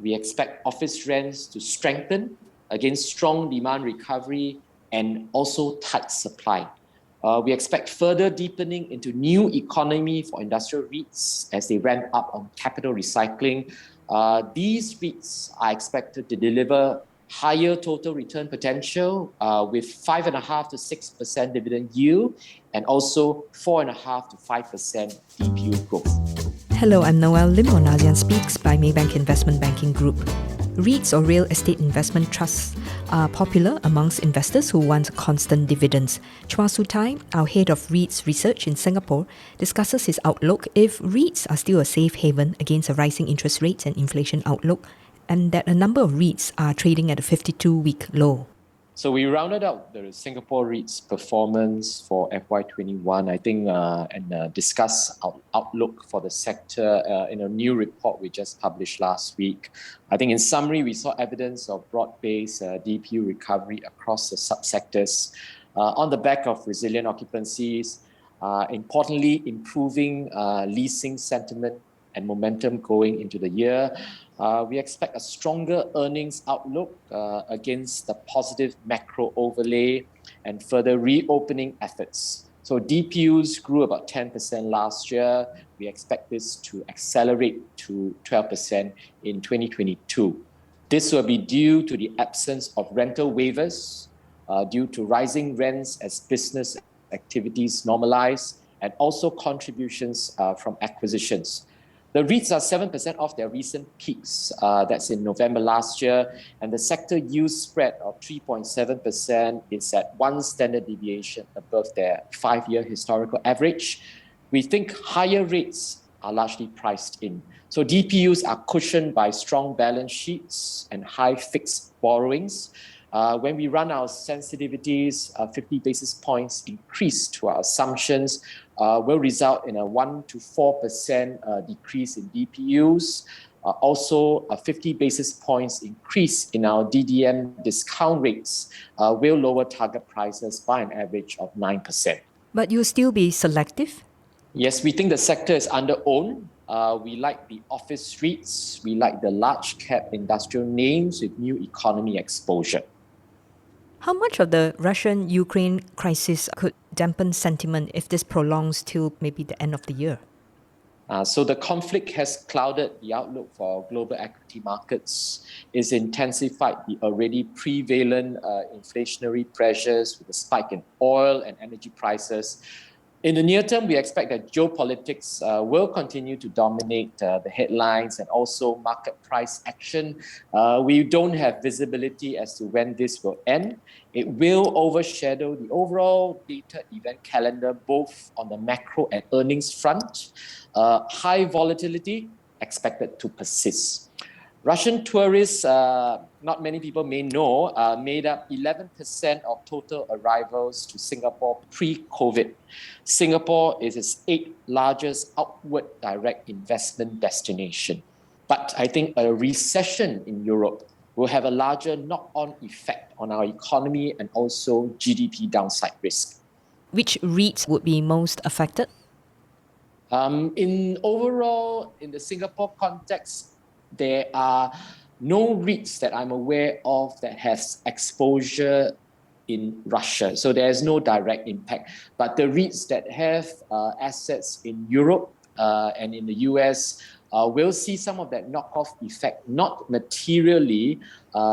We expect office rents to strengthen against strong demand recovery and also tight supply. We expect further deepening into new economy for industrial REITs as they ramp up on capital recycling. These REITs are expected to deliver higher total return potential with 5.5% to 6% dividend yield and also 4.5% to 5% DPU growth. Hello, I'm Noelle Lim on ASEAN Speaks by Maybank Investment Banking Group. REITs or real estate investment trusts are popular amongst investors who want constant dividends. Chua Su Tye, our head of REITs research in Singapore, discusses his outlook if REITs are still a safe haven against a rising interest rates and inflation outlook, and that a number of REITs are trading at a 52-week low. So we rounded out the Singapore REITs performance for FY21, I think, and discuss our outlook for the sector in a new report we just published last week. I think in summary, we saw evidence of broad-based DPU recovery across the subsectors on the back of resilient occupancies, importantly improving leasing sentiment and momentum going into the year. We expect a stronger earnings outlook against the positive macro overlay and further reopening efforts. So DPUs grew about 10% last year. We expect this to accelerate to 12% in 2022. This will be due to the absence of rental waivers due to rising rents as business activities normalize and also contributions from acquisitions. The REITs are 7% off their recent peaks. That's in November last year. And the sector yield spread of 3.7% is at one standard deviation above their 5-year historical average. We think higher rates are largely priced in. So DPUs are cushioned by strong balance sheets and high fixed borrowings. When we run our sensitivities, 50 basis points increase to our assumptions will result in a 1 to 4% decrease in DPUs. Also, a 50 basis points increase in our DDM discount rates will lower target prices by an average of 9%. But you'll still be selective? Yes, we think the sector is under-owned. We like the office REITs. We like the large cap industrial names with new economy exposure. How much of the Russian-Ukraine crisis could dampen sentiment if this prolongs till maybe the end of the year? So the conflict has clouded the outlook for global equity markets. It's intensified the already prevalent inflationary pressures with a spike in oil and energy prices. In the near term, we expect that geopolitics will continue to dominate the headlines and also market price action. We don't have visibility as to when this will end. It will overshadow the overall data event calendar, both on the macro and earnings front. High volatility expected to persist. Russian tourists, not many people may know, made up 11% of total arrivals to Singapore pre-COVID. Singapore is its 8th largest outward direct investment destination. But I think a recession in Europe will have a larger knock-on effect on our economy and also GDP downside risk. Which REITs would be most affected? In the Singapore context, there are no REITs that I'm aware of that has exposure in Russia. So there is no direct impact. But the REITs that have assets in Europe and in the US will see some of that knock-off effect, not materially.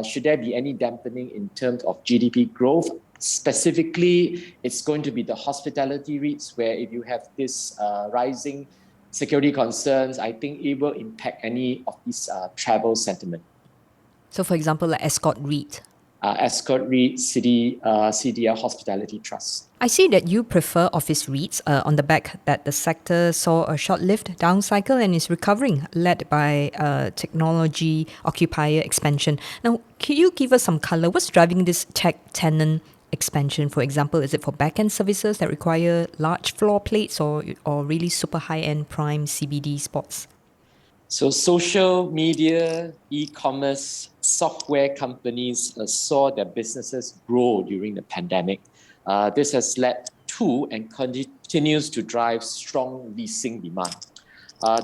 Should there be any dampening in terms of GDP growth? Specifically, it's going to be the hospitality REITs where if you have this rising security concerns, I think it will impact any of this travel sentiment. So for example, like Escort REIT? Escort REIT, CDL Hospitality Trust. I see that you prefer office REITs on the back that the sector saw a short-lived down cycle and is recovering, led by technology occupier expansion. Now, can you give us some color? What's driving this tech tenant expansion? For example, is it for back-end services that require large floor plates or really super high-end prime CBD spots? So social media, e-commerce, software companies saw their businesses grow during the pandemic. This has led to and continues to drive strong leasing demand.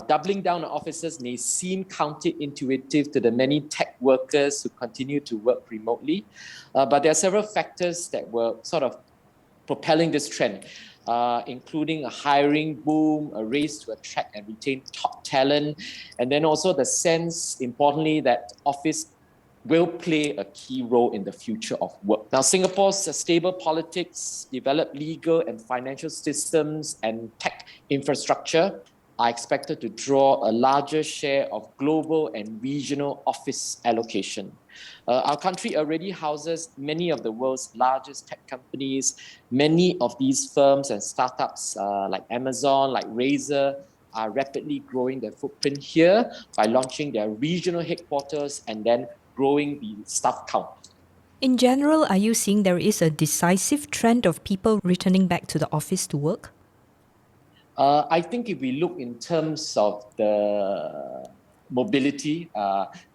Doubling down on offices may seem counterintuitive to the many tech workers who continue to work remotely, but there are several factors that were sort of propelling this trend, including a hiring boom, a race to attract and retain top talent, and then also the sense, importantly, that office will play a key role in the future of work. Now, Singapore's stable politics, developed legal and financial systems, and tech infrastructure are expected to draw a larger share of global and regional office allocation. Our country already houses many of the world's largest tech companies. Many of these firms and startups like Amazon, like Razer, are rapidly growing their footprint here by launching their regional headquarters and then growing the staff count. In general, are you seeing there is a decisive trend of people returning back to the office to work? I think if we look in terms of the mobility,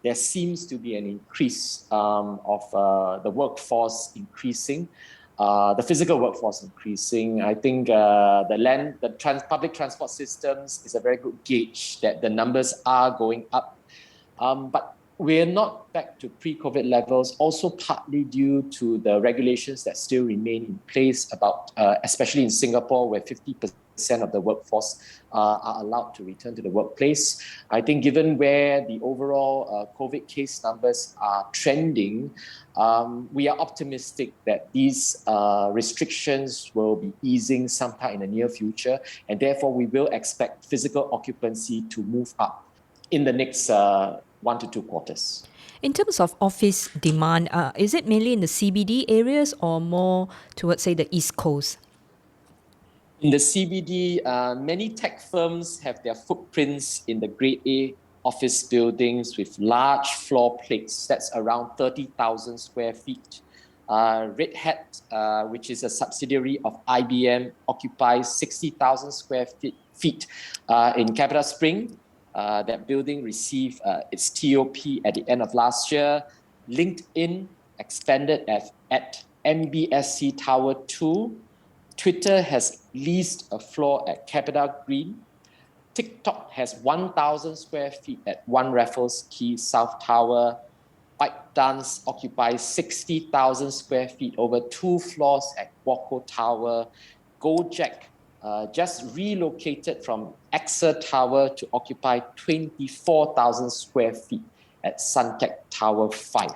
there seems to be an increase of the workforce increasing, the physical workforce increasing. I think public transport systems is a very good gauge that the numbers are going up. But we're not back to pre-COVID levels, also partly due to the regulations that still remain in place about, especially in Singapore, where 50% of the workforce are allowed to return to the workplace. I think given where the overall COVID case numbers are trending, we are optimistic that these restrictions will be easing sometime in the near future, and therefore we will expect physical occupancy to move up in the next 1 to 2 quarters. In terms of office demand, is it mainly in the CBD areas or more towards, say, the East Coast? In the CBD, many tech firms have their footprints in the Grade A office buildings with large floor plates. That's around 30,000 square feet. Red Hat, which is a subsidiary of IBM, occupies 60,000 square feet in Capital Spring. That building received its TOP at the end of last year. LinkedIn expanded at MBSC Tower 2. Twitter has leased a floor at Capita Green. TikTok has 1,000 square feet at One Raffles Quay South Tower. ByteDance occupies 60,000 square feet over 2 floors at Guoco Tower. Gojek just relocated from AXA Tower to occupy 24,000 square feet at Suntec Tower 5.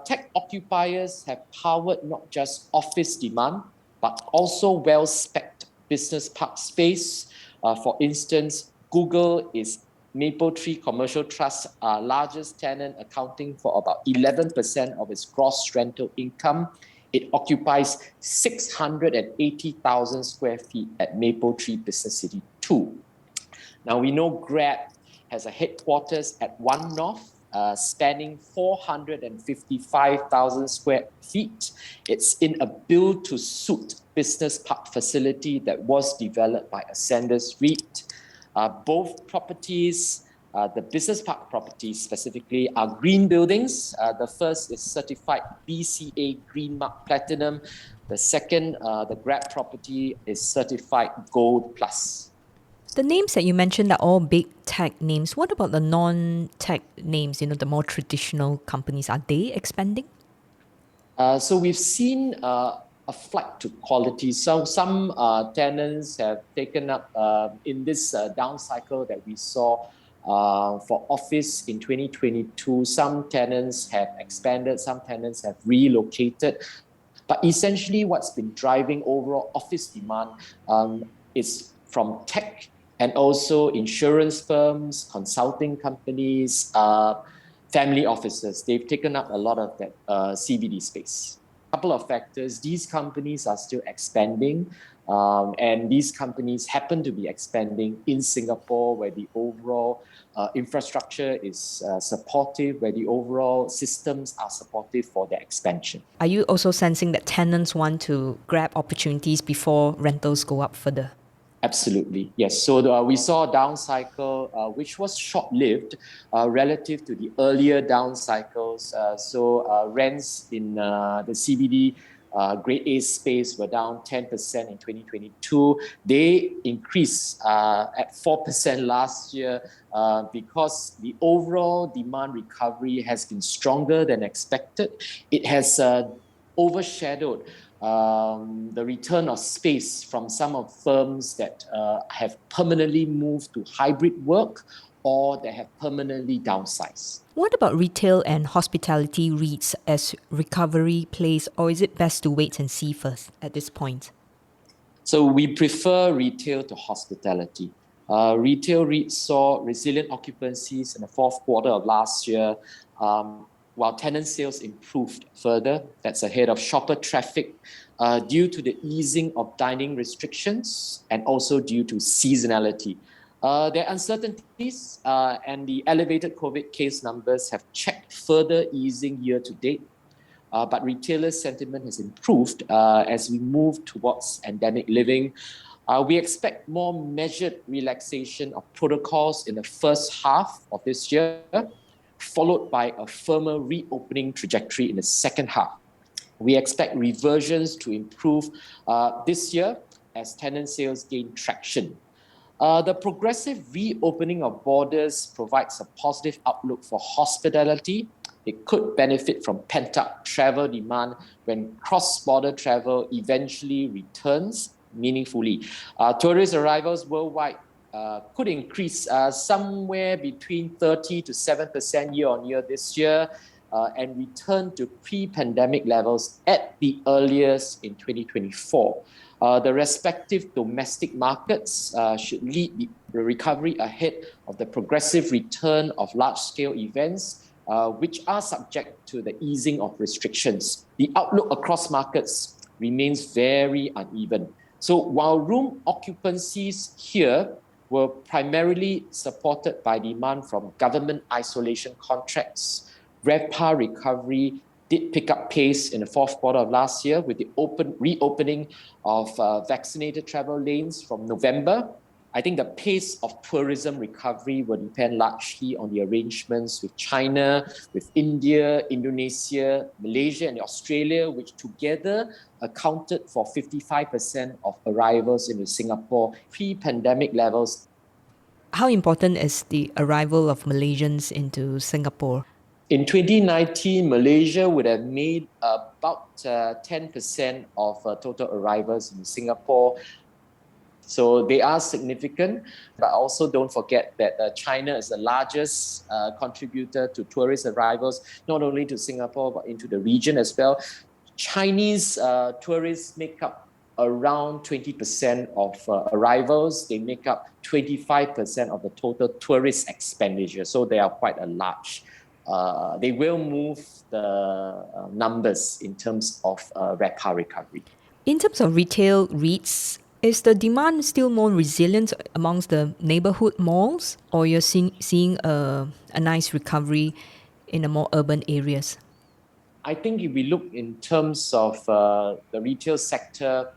Tech occupiers have powered not just office demand, but also well-specced business park space. For instance, Google is Mapletree Commercial Trust's largest tenant, accounting for about 11% of its gross rental income. It occupies 680,000 square feet at Mapletree Business City 2. Now, we know Grab has a headquarters at One North, spanning 455,000 square feet. It's in a build-to-suit business park facility that was developed by Ascendas REIT. Both properties, the business park properties specifically, are green buildings. The first is certified BCA Green Mark Platinum. The second, the Grab property, is certified Gold Plus. The names that you mentioned are all big tech names. What about the non-tech names, the more traditional companies? Are they expanding? So we've seen a flight to quality. So some tenants have taken up in this down cycle that we saw for office in 2022. Some tenants have expanded, some tenants have relocated. But essentially what's been driving overall office demand is from tech and also insurance firms, consulting companies, family offices. They've taken up a lot of that CBD space. A couple of factors. These companies are still expanding, and these companies happen to be expanding in Singapore, where the overall infrastructure is supportive, where the overall systems are supportive for their expansion. Are you also sensing that tenants want to grab opportunities before rentals go up further? Absolutely, yes. So we saw a down cycle, which was short-lived relative to the earlier down cycles. So rents in the CBD Grade A space were down 10% in 2022. They increased at 4% last year because the overall demand recovery has been stronger than expected. It has overshadowed the return of space from some of firms that have permanently moved to hybrid work or that have permanently downsized. What about retail and hospitality REITs as recovery plays, or is it best to wait and see first at this point? So we prefer retail to hospitality. Retail REITs saw resilient occupancies in the fourth quarter of last year, while tenant sales improved further. That's ahead of shopper traffic due to the easing of dining restrictions and also due to seasonality. There are uncertainties and the elevated COVID case numbers have checked further easing year to date. But retailer sentiment has improved as we move towards endemic living. We expect more measured relaxation of protocols in the first half of this year, followed by a firmer reopening trajectory in the second half. We expect reversions to improve this year as tenant sales gain traction. The progressive reopening of borders provides a positive outlook for hospitality. It could benefit from pent-up travel demand when cross-border travel eventually returns meaningfully. Tourist arrivals worldwide could increase somewhere between 30 to 7% year-on-year this year and return to pre-pandemic levels at the earliest in 2024. The respective domestic markets should lead the recovery ahead of the progressive return of large-scale events, which are subject to the easing of restrictions. The outlook across markets remains very uneven. So while room occupancies here were primarily supported by demand from government isolation contracts, Revpar recovery did pick up pace in the fourth quarter of last year with the reopening of vaccinated travel lanes from November. I think the pace of tourism recovery will depend largely on the arrangements with China, with India, Indonesia, Malaysia, and Australia, which together accounted for 55% of arrivals into Singapore pre-pandemic levels. How important is the arrival of Malaysians into Singapore? In 2019, Malaysia would have made about 10% of total arrivals in Singapore. So they are significant, but also don't forget that China is the largest contributor to tourist arrivals, not only to Singapore, but into the region as well. Chinese tourists make up around 20% of arrivals. They make up 25% of the total tourist expenditure. So they are quite a large. They will move the numbers in terms of Revpar recovery. In terms of retail REITs, is the demand still more resilient amongst the neighborhood malls, or you're seeing a nice recovery in the more urban areas? I think if we look in terms of the retail sector,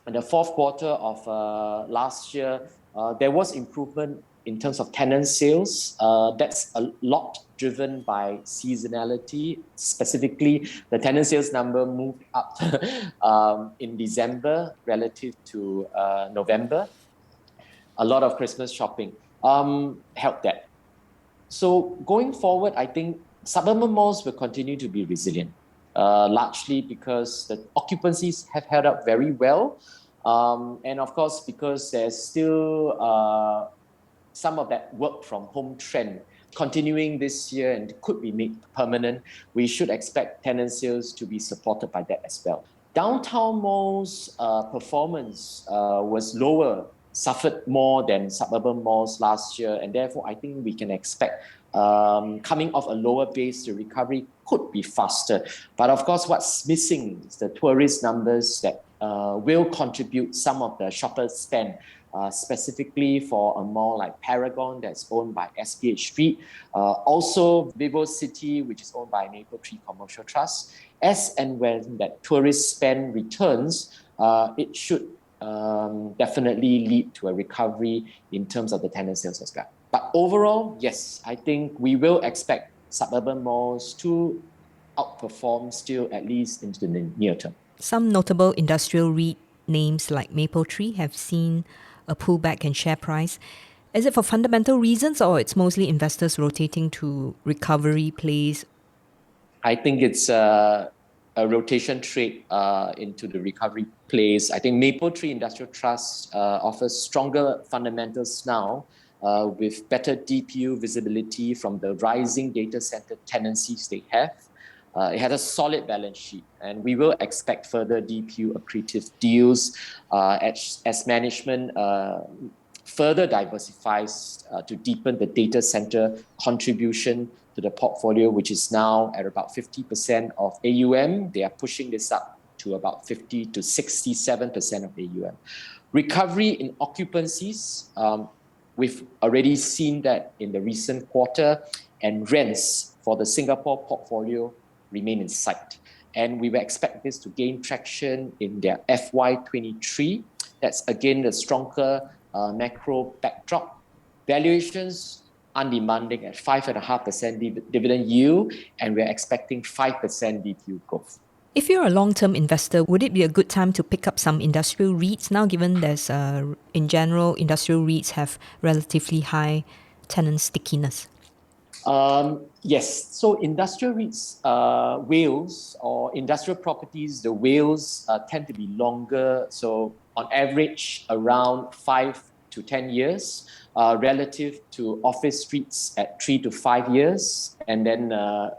in the fourth quarter of last year, there was improvement in terms of tenant sales. That's a lot driven by seasonality. Specifically, the tenant sales number moved up in December relative to November. A lot of Christmas shopping helped that. So going forward, I think suburban malls will continue to be resilient, largely because the occupancies have held up very well. And of course, because there's still some of that work from home trend continuing this year and could be made permanent, we should expect tenant sales to be supported by that as well. Downtown malls' performance was lower, suffered more than suburban malls last year, and therefore I think we can expect coming off a lower base, the recovery could be faster. But of course, what's missing is the tourist numbers that will contribute some of the shopper spend, specifically for a mall like Paragon that's owned by SPH Street, also VivoCity, which is owned by Mapletree Commercial Trust. As and when that tourist spend returns, it should definitely lead to a recovery in terms of the tenant sales as well. But overall, yes, I think we will expect suburban malls to outperform still at least into the near term. Some notable industrial REIT names like Mapletree have seen a pullback in share price. Is it for fundamental reasons or it's mostly investors rotating to recovery plays? I think it's a rotation trade into the recovery plays. I think Mapletree Industrial Trust offers stronger fundamentals now with better DPU visibility from the rising data center tenancies they have. It had a solid balance sheet, and we will expect further DPU accretive deals as management further diversifies to deepen the data center contribution to the portfolio, which is now at about 50% of AUM. They are pushing this up to about 50 to 67% of AUM. Recovery in occupancies, we've already seen that in the recent quarter, and rents for the Singapore portfolio remain in sight. And we will expect this to gain traction in their FY23. That's again the stronger macro backdrop. Valuations undemanding at 5.5% dividend yield, and we're expecting 5% DPU growth. If you're a long-term investor, would it be a good time to pick up some industrial REITs now, given there's, in general, industrial REITs have relatively high tenant stickiness? Yes. So industrial REITs, WALEs, or industrial properties, the WALEs tend to be longer. So on average, around 5 to 10 years, relative to office REITs at 3 to 5 years, and then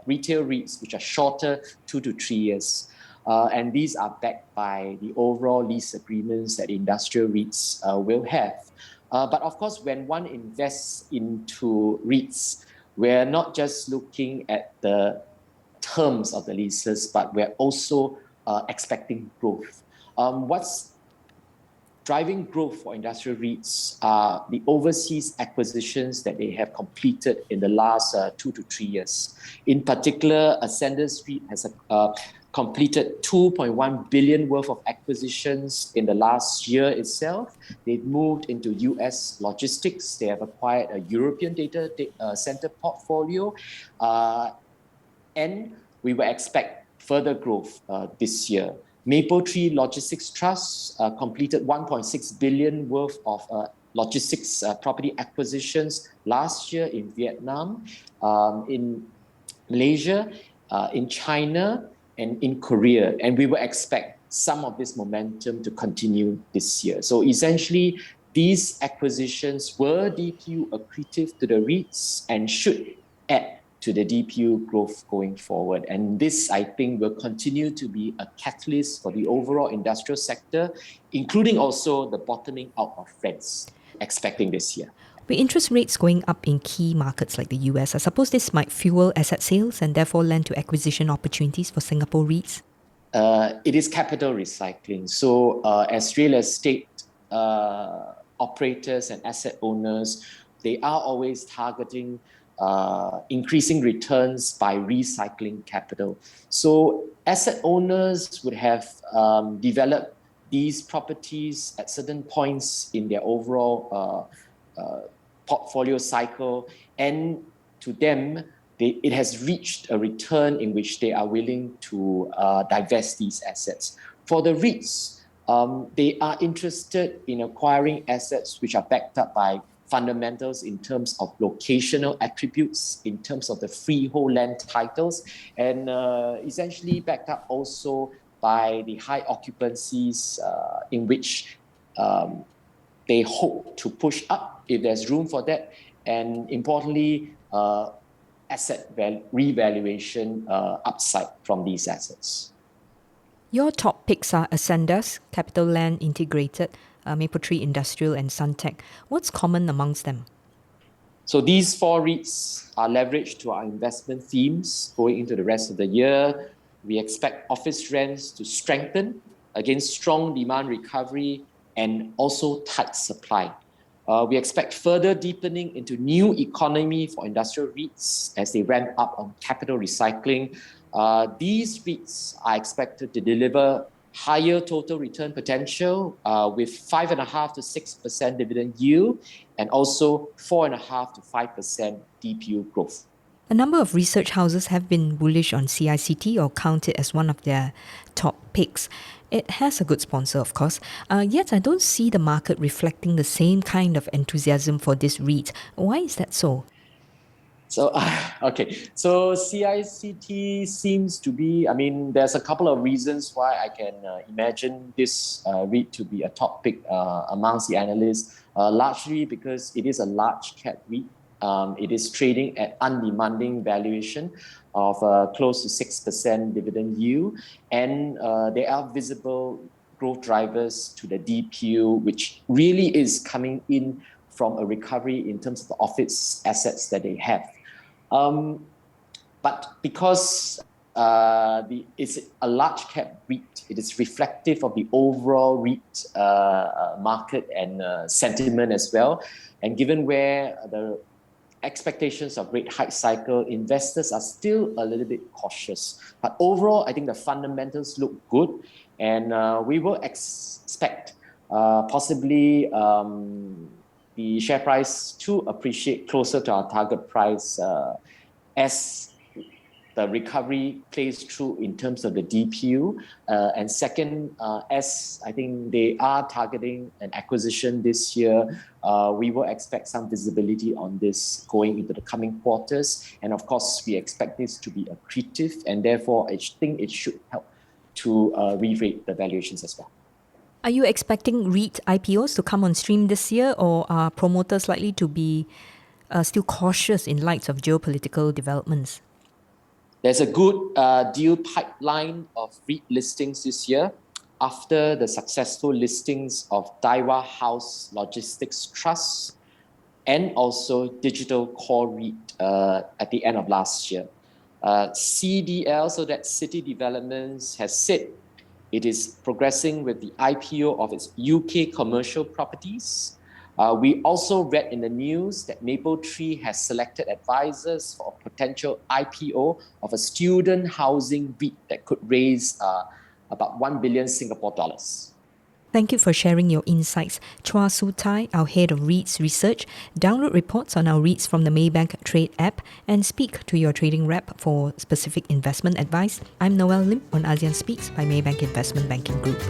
retail REITs, which are shorter, 2 to 3 years. And these are backed by the overall lease agreements that industrial REITs will have. But of course, when one invests into REITs, we're not just looking at the terms of the leases, but we're also expecting growth. What's driving growth for industrial REITs are the overseas acquisitions that they have completed in the last 2 to 3 years. In particular, Ascendas REIT has completed 2.1 billion worth of acquisitions in the last year itself. They've moved into US logistics. They have acquired a European data center portfolio. And we will expect further growth this year. Mapletree Logistics Trust completed 1.6 billion worth of logistics property acquisitions last year in Vietnam, in Malaysia, in China, and in Korea. And we will expect some of this momentum to continue this year. So essentially, these acquisitions were DPU accretive to the REITs and should add to the DPU growth going forward. And this, I think, will continue to be a catalyst for the overall industrial sector, including also the bottoming out of rents expecting this year. With interest rates going up in key markets like the US, I suppose this might fuel asset sales and therefore lend to acquisition opportunities for Singapore REITs? It is capital recycling. So as real estate operators and asset owners, they are always targeting increasing returns by recycling capital. So asset owners would have developed these properties at certain points in their overall portfolio cycle, and to them, it has reached a return in which they are willing to divest these assets. For the REITs, they are interested in acquiring assets which are backed up by fundamentals in terms of locational attributes, in terms of the freehold land titles, and essentially backed up also by the high occupancies in which they hope to push up if there's room for that, and importantly, asset revaluation upside from these assets. Your top picks are Ascendas, Capital Land Integrated, Mapletree Industrial, and Nontech. What's common amongst them? So these 4 REITs are leveraged to our investment themes going into the rest of the year. We expect office rents to strengthen against strong demand recovery and also tight supply. We expect further deepening into new economy for industrial REITs as they ramp up on capital recycling. These REITs are expected to deliver higher total return potential with 5.5 to 6% dividend yield and also 4.5 to 5% DPU growth. A number of research houses have been bullish on CICT or count it as one of their top picks. It has a good sponsor, of course, yet I don't see the market reflecting the same kind of enthusiasm for this REIT. Why is that so? So, so CICT seems to be, there's a couple of reasons why I can imagine this REIT to be a top pick amongst the analysts, largely because it is a large cap REIT. It is trading at undemanding valuation of close to 6% dividend yield, and there are visible growth drivers to the DPU, which really is coming in from a recovery in terms of the office assets that they have. But because it's a large cap REIT, it is reflective of the overall REIT market and sentiment as well. And given where the expectations of rate hike cycle, investors are still a little bit cautious. But overall, I think the fundamentals look good, and we will expect possibly the share price to appreciate closer to our target price as the recovery plays through in terms of the DPU. And second, as I think they are targeting an acquisition this year, we will expect some visibility on this going into the coming quarters. And of course, we expect this to be accretive, and therefore I think it should help to re-rate the valuations as well. Are you expecting REIT IPOs to come on stream this year, or are promoters likely to be still cautious in light of geopolitical developments? There's a good deal pipeline of REIT listings this year after the successful listings of Daiwa House Logistics Trust and also Digital Core REIT at the end of last year. CDL, so that City Developments, has said it is progressing with the IPO of its UK commercial properties. We also read in the news that Mapletree has selected advisors for a potential IPO of a student housing REIT that could raise about 1 billion Singapore dollars. Thank you for sharing your insights. Chua Su Tye, our head of REITs research. Download reports on our REITs from the Maybank Trade app and speak to your trading rep for specific investment advice. I'm Noelle Lim on ASEAN Speaks by Maybank Investment Banking Group.